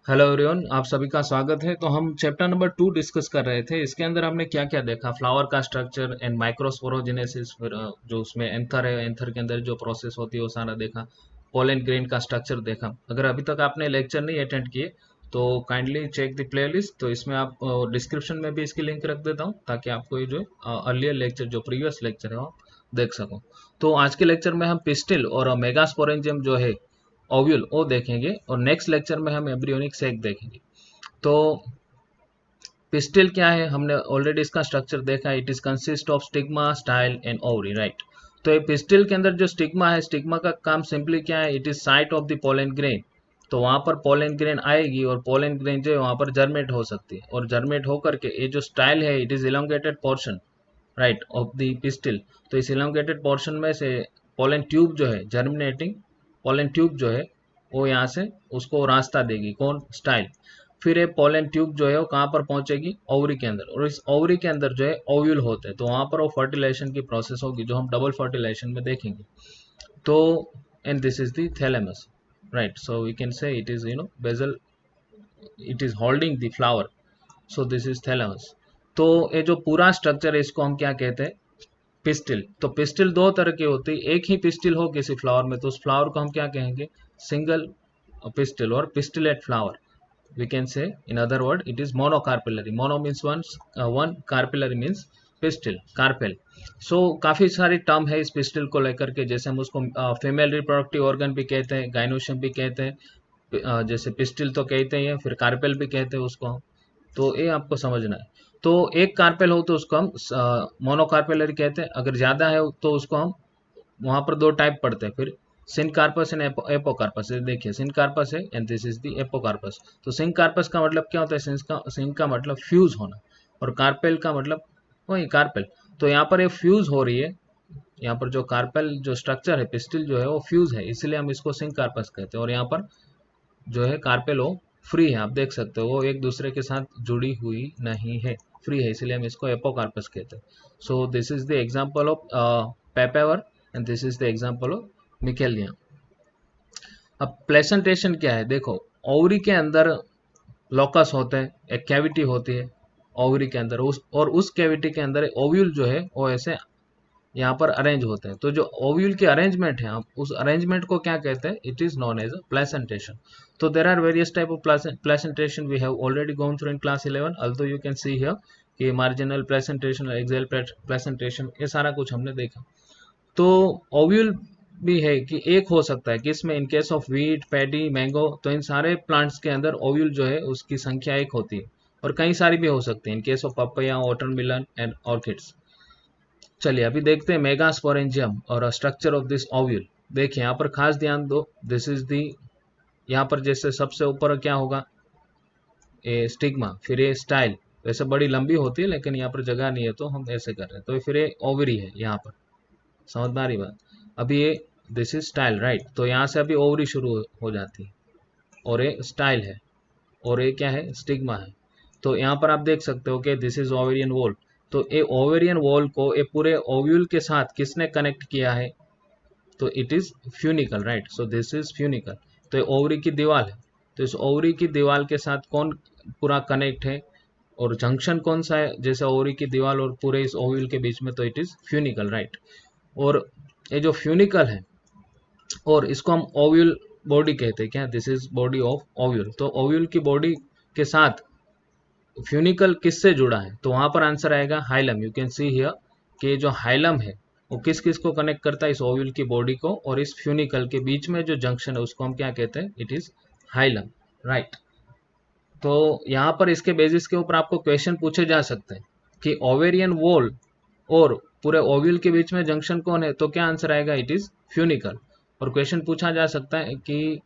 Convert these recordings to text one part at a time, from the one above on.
Hello everyone, आप सभी का स्वागत है। तो हम चैप्टर नंबर 2 डिस्कस कर रहे थे। इसके अंदर हमने क्या क्या देखा, फ्लावर का स्ट्रक्चर एंड माइक्रोस्पोरोजेनेसिस, फिर जो उसमें एंथर है, एंथर के अंदर जो प्रोसेस होती है वो सारा देखा। पोलन ग्रेन का स्ट्रक्चर देखा। अगर अभी तक आपने लेक्चर नहीं अटेंड किए तो काइंडली चेक द प्लेलिस्ट। तो इसमें आप डिस्क्रिप्शन में भी इसकी लिंक रख देता हूँ ताकि आपको ये जो अर्लियर लेक्चर, जो प्रीवियस लेक्चर है, वो आप देख सको। तो आज के लेक्चर में हम पिस्टिल और मेगास्पोरेंजियम जो है, ओव्यूल, वो देखेंगे। और नेक्स्ट लेक्चर में हम एम्ब्रियोनिक सेक देखेंगे। तो पिस्टिल क्या है, हमने ऑलरेडी इसका स्ट्रक्चर देखा। It is consist of stigma, style and ovary, right. तो ये पिस्टिल के अंदर जो स्टिग्मा है, स्टिग्मा का काम सिंपली क्या है, it is site of the pollen grain. तो वहां पर पोलन ग्रेन आएगी और पोलन ग्रेन जो है वहां पर जर्मेट हो सकती है, और जर्मेट होकर के ये जो स्टाइल है, it is elongated portion, right, of the pistil. तो इस इलोंगेटेड पोर्शन में से पोलन ट्यूब जो है, जर्मिनेटिंग पोलन ट्यूब जो है, वो यहाँ से उसको रास्ता देगी, कौन, स्टाइल। फिर ये पोलन ट्यूब जो है वो कहाँ पर पहुंचेगी, ओवरी के अंदर। और इस ओवरी के अंदर जो है ओव्यूल होते हैं, तो वहां पर वो फर्टिलाइजेशन की प्रोसेस होगी, जो हम डबल फर्टिलाइजेशन में देखेंगे। तो and this is the thalamus, right. So we can say it is basal, it is holding the flower. So this is thalamus. तो ये जो पूरा स्ट्रक्चर है, इसको हम क्या कहते हैं, पिस्टिल। तो पिस्टिल दो तरह की होती है। एक ही पिस्टिल हो किसी फ्लावर में तो उस फ्लावर को हम क्या कहेंगे, single pistil or pistillate flower, we can say. In other word, it is monocarpellary. Mono means one, carpellary means pistil, carpel. So काफी सारी टर्म है इस पिस्टिल को लेकर के। जैसे हम उसको फीमेल रिप्रोडक्टिव ऑर्गन भी कहते हैं, गाइनोशियम भी कहते हैं, जैसे पिस्टिल तो कहते ही हैं, फिर कार्पेल भी कहते हैं उसको हम। तो ये आपको समझना है। तो एक कार्पेल हो तो उसको हम मोनोकार्पेलरी कहते हैं। अगर ज्यादा है तो उसको हम, वहां पर दो टाइप पढ़ते हैं फिर, सिनकार्पस एंड एपोकार्पस। देखिए, सिनकार्पस है and this is the apocarpous. तो सिनकार्पस का मतलब क्या होता है, सिन का मतलब फ्यूज होना, और कार्पेल का मतलब वही कार्पेल। तो यहाँ पर ये फ्यूज हो रही है, यहाँ पर जो कार्पेल जो स्ट्रक्चर है, पिस्टिल जो है वो फ्यूज है, इसलिए हम इसको सिनकार्पस कहते हैं। और यहाँ पर जो है कार्पेल वो फ्री है, आप देख सकते हो, वो एक दूसरे के साथ जुड़ी हुई नहीं है, फ्री है, इसलिए हम इसको एपोकार्पस कहते हैं। So this is the example of Papaver and this is the example of Michelia. अब प्लेसेंटेशन क्या है, देखो, ओवरी के अंदर लोकस होते हैं, एक कैविटी होती है ओवरी के अंदर, उस कैविटी के अंदर ओव्यूल जो है वो ऐसे यहाँ पर अरेंज होते हैं। तो जो ओव्यूल की अरेंजमेंट है, आप उस अरेंजमेंट को क्या कहते हैं, it is known as a placentation. तो there are various type of placentation we have already gone through in class 11, although you can see here कि मार्जिनल प्लेसेंटेशन, एक्सेल प्लेसेंटेशन, ये सारा कुछ हमने देखा। तो ओव्यूल भी है कि एक हो सकता है कि इसमें, in case of wheat, paddy, mango, तो इन सारे प्लांट्स के अंदर ओव्यूल जो है उसकी संख्या एक होती है, और कई सारी भी हो सकती है, in case of papaya, watermelon and orchids. चलिए अभी देखते हैं मेगास्पोरेंजियम और स्ट्रक्चर ऑफ दिस ओव्यूल। देखिए यहाँ पर खास ध्यान दो, दिस इज दी, यहाँ पर जैसे सबसे ऊपर क्या होगा, ए स्टिग्मा, फिर ये स्टाइल। वैसे बड़ी लंबी होती है लेकिन यहाँ पर जगह नहीं है तो हम ऐसे कर रहे हैं। तो फिर ये ओवरी है यहाँ पर, समझ में आ रही बात। अभी ये दिस इज स्टाइल, राइट। तो यहाँ से अभी ओवरी शुरू हो जाती है, और ये स्टाइल है, और ये क्या है, स्टिग्मा है। तो यहाँ पर आप देख सकते हो कि दिस इज ओवेरियन वॉल। तो ये ओवेरियन वॉल को ये पूरे ओव्यूल के साथ किसने कनेक्ट किया है, तो it is funicle, right. So this is funicle. तो ये ओवरी की दीवार है, तो इस ओवरी की दीवार के साथ कौन पूरा कनेक्ट है, और जंक्शन कौन सा है, जैसे ओवरी की दीवार और पूरे इस ओव्यूल के बीच में, तो इट इज फ्यूनिकल, राइट। और ये जो फ्यूनिकल है, और इसको हम ओव्यूल बॉडी कहते हैं, क्या, this is body of ovule. तो ओव्यूल की बॉडी के साथ फ्यूनिकल किससे जुड़ा है, तो वहां पर आंसर आएगा hilum. You can see here कि जो हाइलम है वो किस किस को कनेक्ट करता है, इस ओव्यूल की बॉडी को और इस फ्यूनिकल के बीच में जो जंक्शन है उसको हम क्या कहते हैं, इट इज हाइलम, राइट। तो यहाँ पर इसके बेसिस के ऊपर आपको क्वेश्चन पूछे जा सकते हैं कि ओवेरियन वॉल और पूरे ओव्यूल के बीच में जंक्शन कौन है, तो क्या आंसर आएगा, इट इज फ्यूनिकल। और क्वेश्चन पूछा जा सकता है कि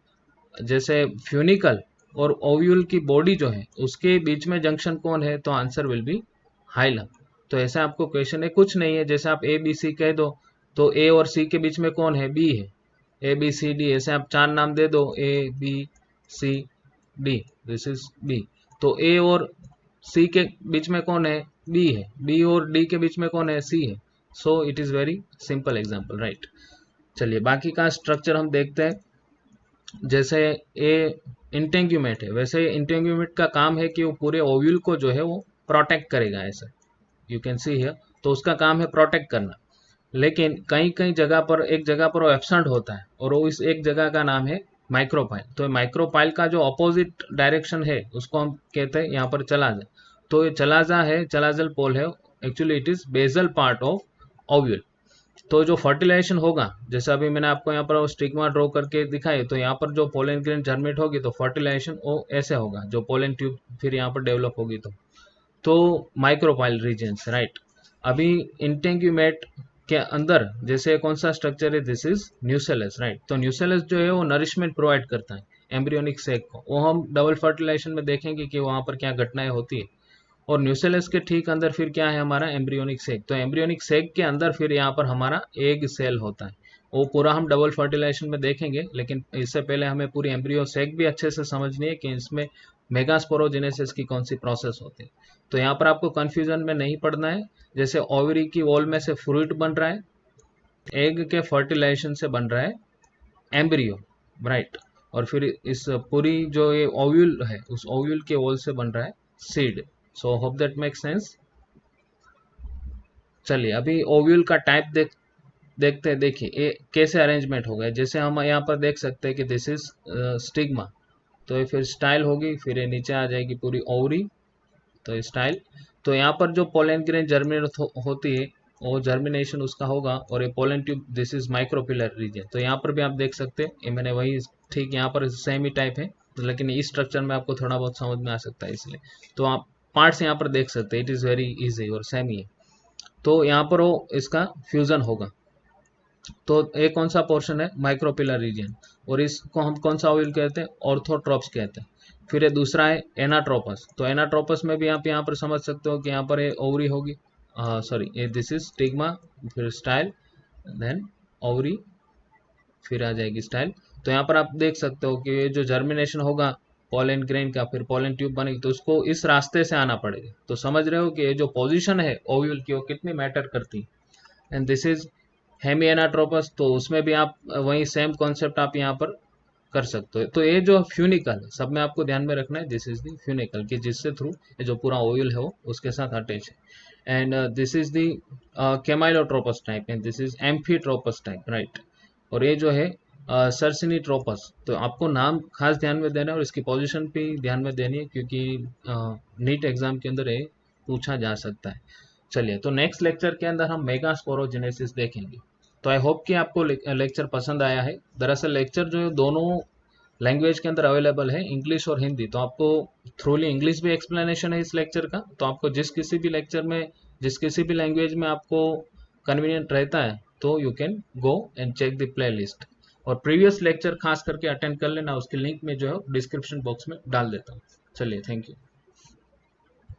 जैसे फ्यूनिकल और ओव्यूल की बॉडी जो है उसके बीच में जंक्शन कौन है, तो आंसर विल बी हाइलम। तो ऐसे आपको क्वेश्चन है, कुछ नहीं है, जैसे आप ए बी सी कह दो तो ए और सी के बीच में कौन है, बी है, ए बी सी डी, ऐसे आप चार नाम दे दो, A B C D, this is B. तो ए और सी के बीच में कौन है, बी है, बी और डी के बीच में कौन है, सी है। So it is very simple example, right. चलिए बाकी का स्ट्रक्चर हम देखते हैं। जैसे ये इंटेंग्यूमेट है, वैसे इंटेंग्यूमेट का काम है कि वो पूरे ओव्यूल को जो है वो प्रोटेक्ट करेगा, ऐसा यू कैन सी हियर। तो उसका काम है प्रोटेक्ट करना। लेकिन कई कई जगह पर, एक जगह पर वो एब्सेंट होता है, और वो इस एक जगह का नाम है माइक्रोपाइल। तो माइक्रोपाइल का जो अपोजिट डायरेक्शन है उसको हम कहते हैं यहाँ पर चलाजा। तो ये चलाजा है, चलाजल पोल है, actually it is basal part of ovule. तो जो फर्टिलाइजेशन होगा, जैसे अभी मैंने आपको यहाँ पर स्टिग्मा ड्रॉ करके दिखाई, तो यहाँ पर जो पोलन ग्रेन जर्मेट होगी तो फर्टिलाइजेशन वो ऐसे होगा, जो पोलन ट्यूब फिर यहाँ पर डेवलप होगी। तो माइक्रोपाइल रीजन्स, राइट। अभी इंटेंग्यूमेट के अंदर जैसे कौन सा स्ट्रक्चर है, दिस इज न्यूसेलस, राइट। तो न्यूसेलस जो है वो नरिशमेंट प्रोवाइड करता है एम्ब्रियोनिक सेक को। वो हम डबल फर्टिलाइजेशन में देखेंगे कि वहाँ पर क्या घटनाएं होती है। और न्यूसेलस के ठीक अंदर फिर क्या है हमारा एम्ब्रियोनिक सेक। तो एम्ब्रियोनिक सेक के अंदर फिर यहाँ पर हमारा एग सेल होता है। वो पूरा हम डबल फर्टिलाइजेशन में देखेंगे, लेकिन इससे पहले हमें पूरी एम्ब्रियो सेक भी अच्छे से समझनी है कि इसमें मेगास्पोरोजेनेसिस की कौन सी प्रोसेस होती है। तो यहाँ पर आपको कंफ्यूजन में नहीं पड़ना है। जैसे ओवरी की वॉल में से फ्रूट बन रहा है, एग के फर्टिलाइजेशन से बन रहा है एम्ब्रियो, राइट। और फिर इस पूरी जो ये ओव्यूल है, उस ओव्यूल के वॉल से बन रहा है seed. So hope that make sense. चलिए अभी ओव्यूल का टाइप देखते हैं। देखिए ये कैसे अरेंजमेंट हो गया। जैसे हम यहाँ पर देख सकते हैं कि दिस इज स्टिग्मा। तो ये फिर स्टाइल होगी, फिर ये नीचे आ जाएगी पूरी ओवरी, तो स्टाइल। तो यहाँ पर जो पोलन ग्रेन जर्मिनेट होती है, वो जर्मिनेशन उसका होगा। और ये pollen tube, this is micropylar region. तो यहाँ पर भी आप देख सकते हैं, ये मैंने वही ठीक यहाँ पर सेम ही टाइप है, लेकिन इस स्ट्रक्चर में आपको थोड़ा बहुत समझ में आ सकता है इसलिए। तो आप पार्ट्स यहाँ पर देख सकते हैं, इट इज़ वेरी इजी और सेम ही है। तो यहाँ पर वो इसका फ्यूजन होगा। तो ये कौन सा पोर्शन है, माइक्रोपिलर रीजन। और इसको हम कौन सा ऑयल कहते हैं, ऑर्थोट्रोप्स कहते हैं। फिर ये दूसरा है एनाट्रोपस। तो एनाट्रोपस में भी आप यहाँ पर समझ सकते हो कि यहाँ पर ये ओवरी होगी, सॉरी ये दिस इज स्टिग्मा, फिर स्टाइल, देन ओवरी, फिर आ जाएगी स्टाइल। तो यहाँ पर आप देख सकते हो कि ये जो जर्मिनेशन होगा पोलन ग्रेन का, फिर पोलन ट्यूब बनेगी, तो उसको इस रास्ते से आना पड़ेगा। तो समझ रहे हो कि ये जो पोजीशन है ओव्यूल की वो कितनी मैटर करती है। And this is hemianatropous. तो उसमें भी आप वही सेम कॉन्सेप्ट आप यहाँ पर कर सकते हो। तो ये जो फ्यूनिकल है, सब में आपको ध्यान में रखना है, दिस इज द फ्यूनिकल, कि जिससे थ्रू ये जो पूरा ऑयल है वो उसके साथ अटैच है। And this is the campylotropous type, and this is amphitropous type, right. और ये जो है सर्सिनीट्रोपस। तो आपको नाम खास ध्यान में देना है और इसकी पोजीशन भी ध्यान में देनी है, क्योंकि नीट एग्जाम के अंदर ये पूछा जा सकता है। चलिए तो नेक्स्ट लेक्चर के अंदर हम मेगास्पोरोजेनेसिस देखेंगे। तो आई होप कि आपको लेक्चर पसंद आया है। दरअसल लेक्चर जो है दोनों लैंग्वेज के अंदर अवेलेबल है, इंग्लिश और हिंदी। तो आपको थ्रूली इंग्लिश भी एक्सप्लेनेशन है इस लेक्चर का। तो आपको जिस किसी भी लेक्चर में, जिस किसी भी लैंग्वेज में आपको कन्वीनियंट रहता है, तो you can go and check the playlist. और प्रीवियस लेक्चर खास करके अटेंड कर लेना, उसकी लिंक में जो है डिस्क्रिप्शन बॉक्स में डाल देता हूँ। चलिए, थैंक यू।